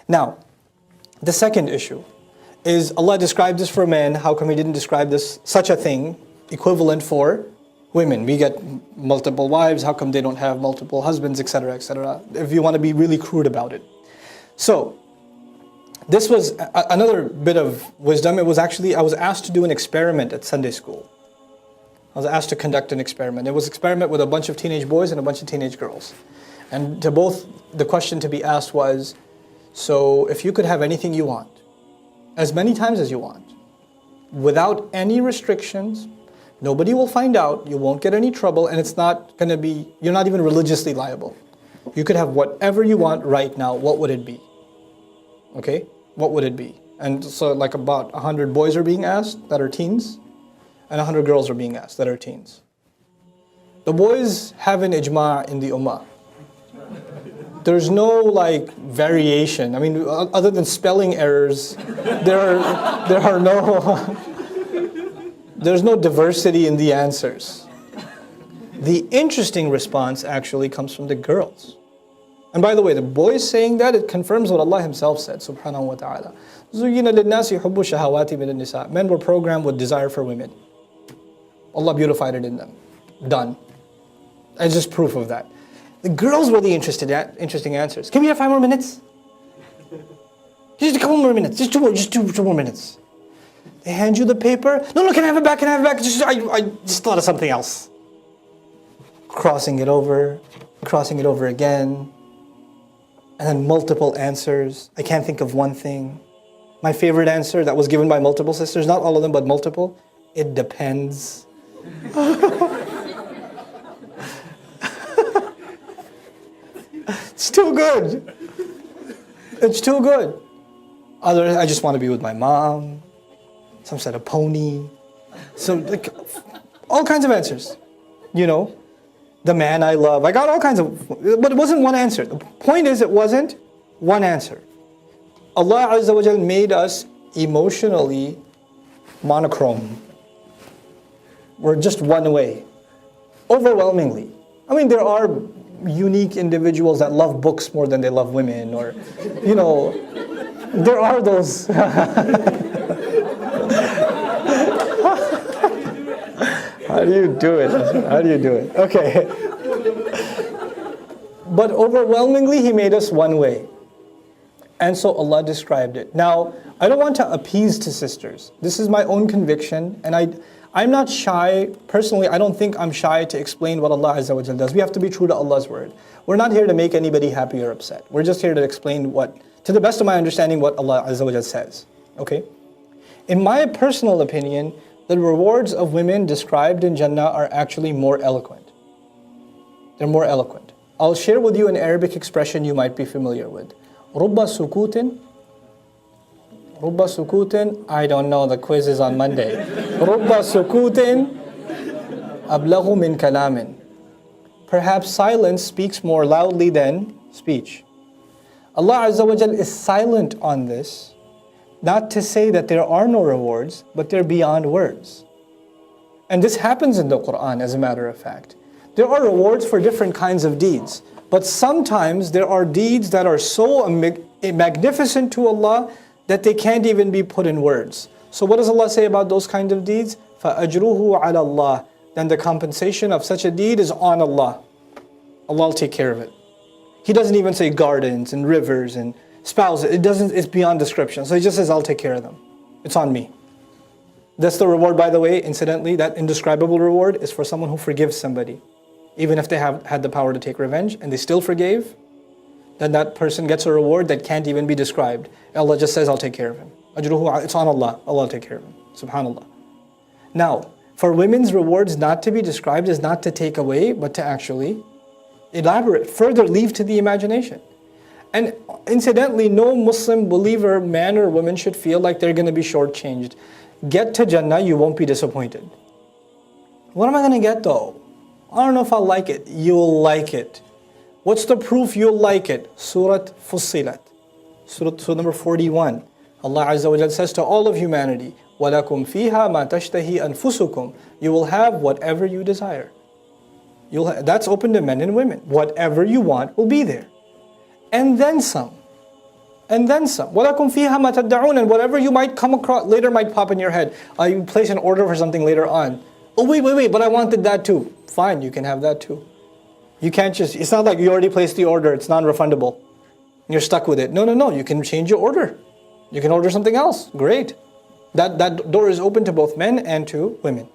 Now, the second issue is Allah described this for men. How come He didn't describe this, such a thing, equivalent for women? We get multiple wives. How come they don't have multiple husbands, etc., etc.? If you want to be really crude about it. So, this was another bit of wisdom. It was actually, I was asked to do an experiment at Sunday school. I was asked to conduct an experiment. It was an experiment with a bunch of teenage boys and a bunch of teenage girls. And to both, the question to be asked was, so if you could have anything you want, as many times as you want, without any restrictions, nobody will find out, you won't get any trouble, and it's not going to be, you're not even religiously liable. You could have whatever you want right now, what would it be? Okay? What would it be? And so like about 100 boys are being asked that are teens, and 100 girls are being asked that are teens. The boys have an ijma' in the ummah. There's no like variation. I mean, other than spelling errors, there are no there's no diversity in the answers. The interesting response actually comes from the girls. And by the way, the boys saying that, it confirms what Allah Himself said, subhanahu wa ta'ala. زُيِّنَ لِلنَّاسِ حُبُّ الشَّهَوَاتِ مِنَ النِّسَاءِ. Men were programmed with desire for women. Allah beautified it in them. Done. It's just proof of that. The girls were the interesting answers. Can we have 5 more minutes? Just a couple more minutes. Just two more minutes. They hand you the paper. No, can I have it back? Can I have it back? I just thought of something else. Crossing it over again. And then multiple answers. I can't think of one thing. My favorite answer that was given by multiple sisters, not all of them, but multiple. It depends. It's too good. It's too good. Others, I just want to be with my mom. Some said a pony. Some, like, all kinds of answers. You know, the man I love. I got all kinds of, but it wasn't one answer. The point is, it wasn't one answer. Allah Azza wa Jal made us emotionally monochrome. We're just one way. Overwhelmingly. I mean, there are unique individuals that love books more than they love women, or, you know, there are those. How do you do it? Okay. But overwhelmingly, He made us one way. And so Allah described it. Now, I don't want to appease to sisters. This is my own conviction, and I'm not shy. Personally, I don't think I'm shy to explain what Allah Azza wa Jal does. We have to be true to Allah's word. We're not here to make anybody happy or upset. We're just here to explain what, to the best of my understanding, what Allah Azza wa Jal says. Okay? In my personal opinion, the rewards of women described in Jannah are actually more eloquent. They're more eloquent. I'll share with you an Arabic expression you might be familiar with. رُبَّ سُكُوتٍ. I don't know, the quiz is on Monday. رُبَّ سُكُوتٍ أَبْلَغُ مِنْ كَلَامٍ. Perhaps silence speaks more loudly than speech. Allah Azza wa Jal is silent on this, not to say that there are no rewards, but they're beyond words. And this happens in the Quran, as a matter of fact. There are rewards for different kinds of deeds, but sometimes there are deeds that are so magnificent to Allah that they can't even be put in words. So what does Allah say about those kind of deeds? فَأَجْرُهُ عَلَى اللَّهِ. Then the compensation of such a deed is on Allah. Allah will take care of it. He doesn't even say gardens and rivers and spouses. It's beyond description. So He just says, I'll take care of them. It's on me. That's the reward, by the way, incidentally, that indescribable reward is for someone who forgives somebody. Even if they have had the power to take revenge and they still forgave, then that person gets a reward that can't even be described. Allah just says, I'll take care of him. Ajruhu, it's on Allah. Allah will take care of him. Subhanallah. Now, for women's rewards not to be described is not to take away, but to actually elaborate, further leave to the imagination. And incidentally, no Muslim believer, man or woman, should feel like they're going to be shortchanged. Get to Jannah, you won't be disappointed. What am I going to get though? I don't know if I'll like it. You'll like it. What's the proof you'll like it? Surah Fussilat. Surah number 41. Allah Azza wa Jal says to all of humanity, وَلَكُمْ فِيهَا مَا تَشْتَهِي أَنفُسُكُمْ. You will have whatever you desire. That's open to men and women. Whatever you want will be there. And then some. and then some. وَلَكُمْ فِيهَا مَا تَدَّعُونَ. And whatever you might come across later might pop in your head. You place an order for something later on. Oh wait, but I wanted that too. Fine, you can have that too. You can't just, it's not like you already placed the order, it's non-refundable. You're stuck with it. No, you can change your order. You can order something else. Great. That door is open to both men and to women.